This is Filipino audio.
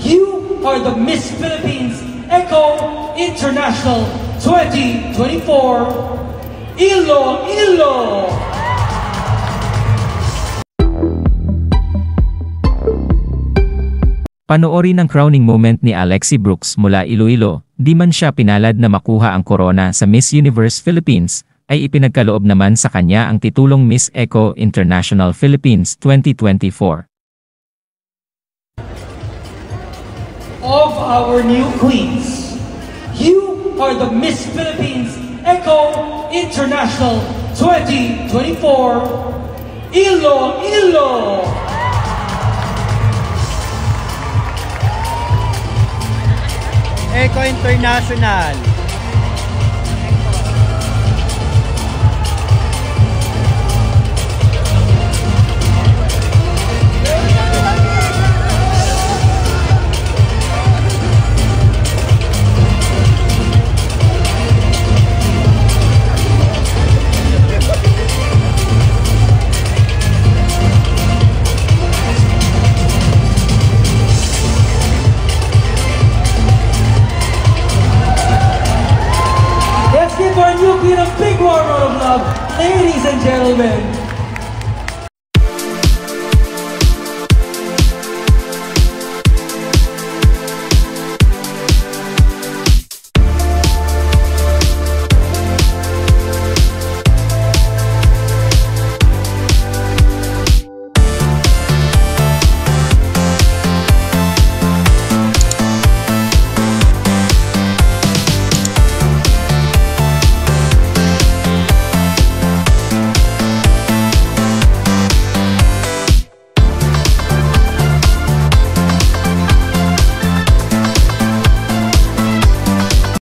You are the Miss Philippines Eco International 2024 Iloilo. Panoorin ang crowning moment ni Alexi Brooks mula Iloilo. Di man siya pinalad na makuha ang korona sa Miss Universe Philippines, ay ipinagkaloob naman sa kanya ang titulong Miss Eco International Philippines 2024. Of our new queens, you are the Miss Philippines Eco International 2024 Iloilo. Eco International